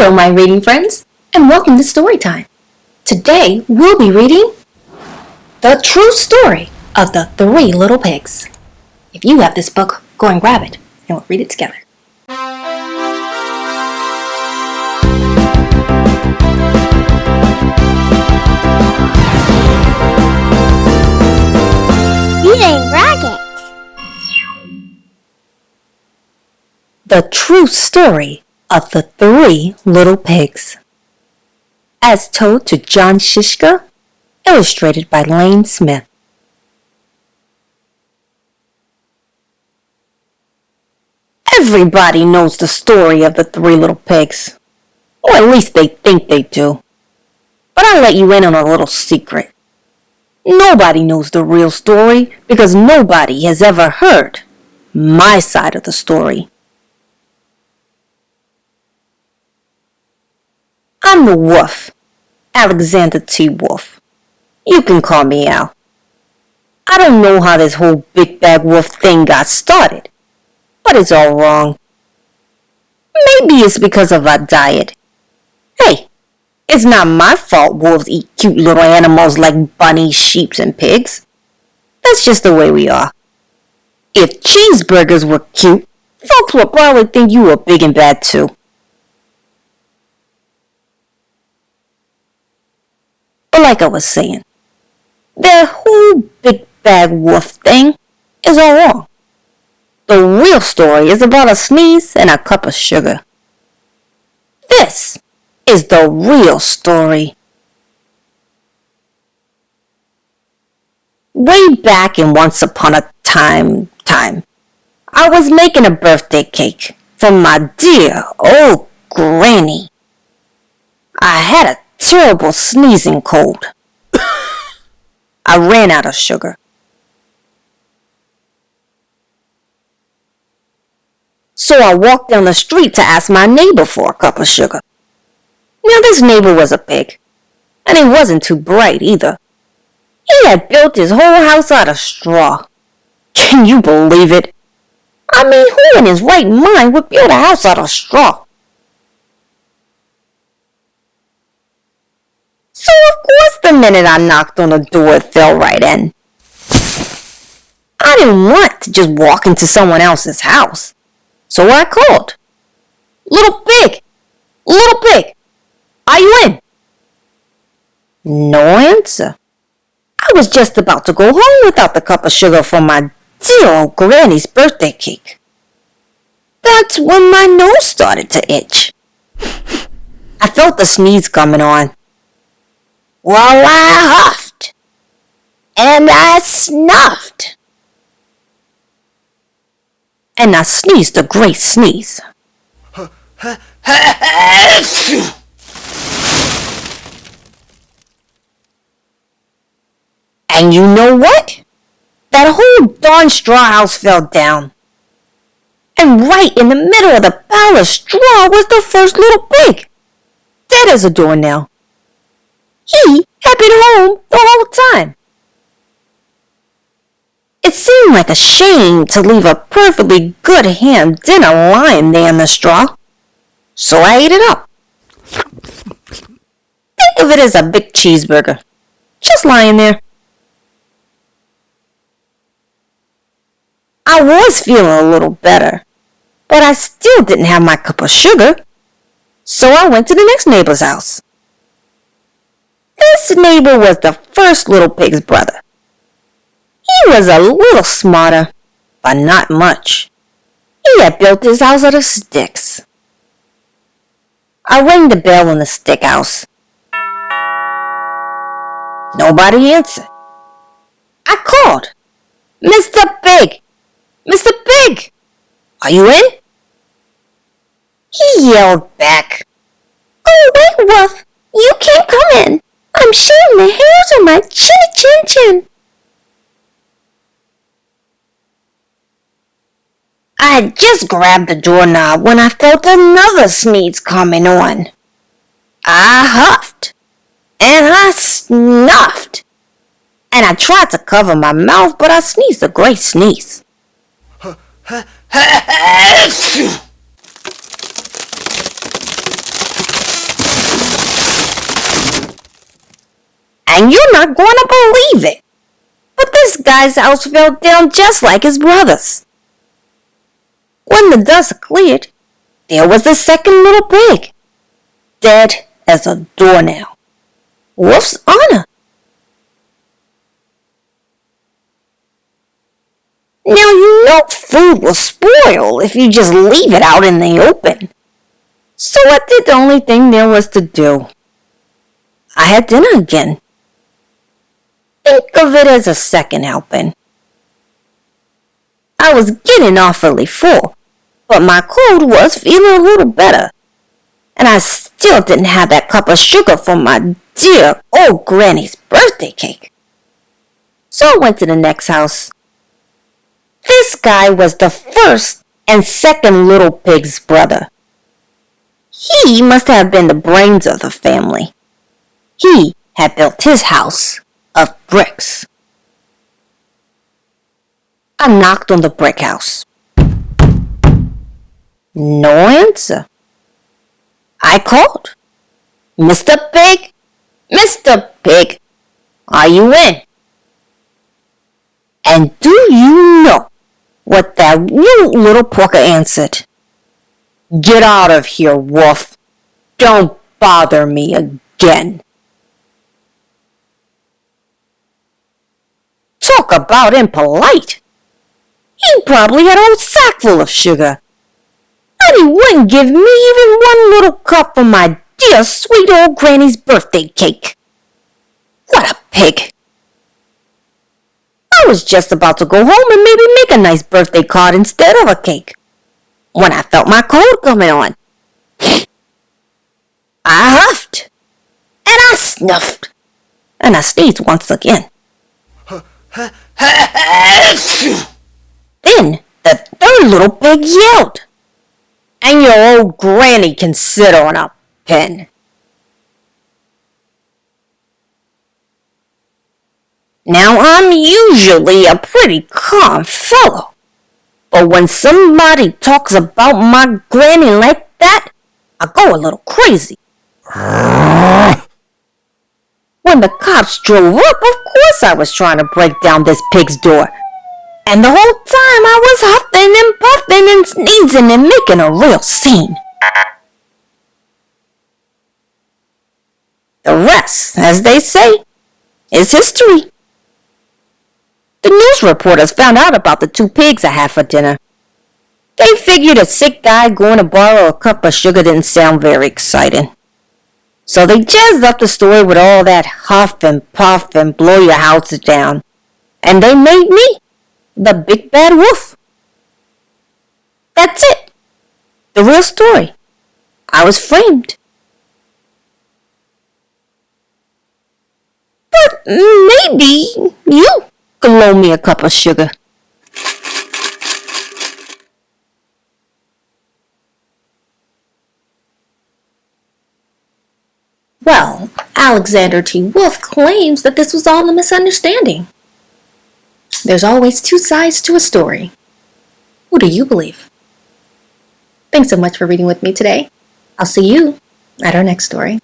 Hello, my reading friends, and welcome to Storytime. Today, we'll be reading The True Story of the Three Little Pigs. If you have this book, go and grab it, and we'll read it together. Reading Rocket. The True Story of the Three Little Pigs. As told to Jon Scieszka, illustrated by Lane Smith. Everybody knows the story of the Three Little Pigs, or at least they think they do. But I'll let you in on a little secret. Nobody knows the real story because nobody has ever heard my side of the story. I'm the wolf, Alexander T. Wolf. You can call me Al. I don't know how this whole big bad wolf thing got started, but it's all wrong. Maybe it's because of our diet. Hey, it's not my fault wolves eat cute little animals like bunnies, sheep, and pigs. That's just the way we are. If cheeseburgers were cute, folks would probably think you were big and bad too. But like I was saying, the whole big bad wolf thing is all wrong. The real story is about a sneeze and a cup of sugar. This is the real story. Way back in once upon a time, I was making a birthday cake for my dear old granny. I had a terrible sneezing cold. I ran out of sugar. So I walked down the street to ask my neighbor for a cup of sugar. Now this neighbor was a pig, and he wasn't too bright either. He had built his whole house out of straw. Can you believe it? I mean, who in his right mind would build a house out of straw? So of course the minute I knocked on the door it fell right in. I didn't want to just walk into someone else's house. So I called. Little pig! Little pig! Are you in? No answer. I was just about to go home without the cup of sugar for my dear old granny's birthday cake. That's when my nose started to itch. I felt the sneeze coming on. Well, I huffed, and I snuffed, and I sneezed a great sneeze. And you know what? That whole darn straw house fell down. And right in the middle of the pile of straw was the first little pig, dead as a doornail. He had been home the whole time. It seemed like a shame to leave a perfectly good ham dinner lying there in the straw, so I ate it up. Think of it as a big cheeseburger, just lying there. I was feeling a little better, but I still didn't have my cup of sugar, so I went to the next neighbor's house. This neighbor was the first little pig's brother. He was a little smarter, but not much. He had built his house out of sticks. I rang the bell in the stick house. Nobody answered. I called. Mr. Pig! Mr. Pig! Are you in? He yelled back. Go away, Wolf! You can't come in! I'm shaving the hairs on my chin. I had just grabbed the doorknob when I felt another sneeze coming on. I huffed, and I snuffed, and I tried to cover my mouth, but I sneezed a great sneeze. And you're not going to believe it, but this guy's house fell down just like his brother's. When the dust cleared, there was the second little pig, dead as a doornail. Wolf's honor. Now you know food will spoil if you just leave it out in the open. So I did the only thing there was to do. I had dinner again. Think of it as a second helping. I was getting awfully full, but my cold was feeling a little better. And I still didn't have that cup of sugar for my dear old granny's birthday cake. So I went to the next house. This guy was the first and second little pig's brother. He must have been the brains of the family. He had built his house of bricks. I knocked on the brick house. No answer. I called. Mr. Pig, Mr. Pig, are you in? And do you know what that rude little porker answered? Get out of here, Wolf. Don't bother me again. Talk about impolite. He probably had a whole sack full of sugar. And he wouldn't give me even one little cup of my dear sweet old granny's birthday cake. What a pig. I was just about to go home and maybe make a nice birthday card instead of a cake, when I felt my cold coming on. I huffed, and I snuffed, and I sneezed once again. Then the third little pig yelled, and your old granny can sit on a pin. Now, I'm usually a pretty calm fellow, but when somebody talks about my granny like that, I go a little crazy. When the cops drove up, of course I was trying to break down this pig's door. And the whole time I was huffing and puffing and sneezing and making a real scene. The rest, as they say, is history. The news reporters found out about the two pigs I had for dinner. They figured a sick guy going to borrow a cup of sugar didn't sound very exciting. So they jazzed up the story with all that huff and puff and blow your house down. And they made me the big bad wolf. That's it. The real story. I was framed. But maybe you could loan me a cup of sugar. Well, Alexander T. Wolf claims that this was all a misunderstanding. There's always two sides to a story. Who do you believe? Thanks so much for reading with me today. I'll see you at our next story.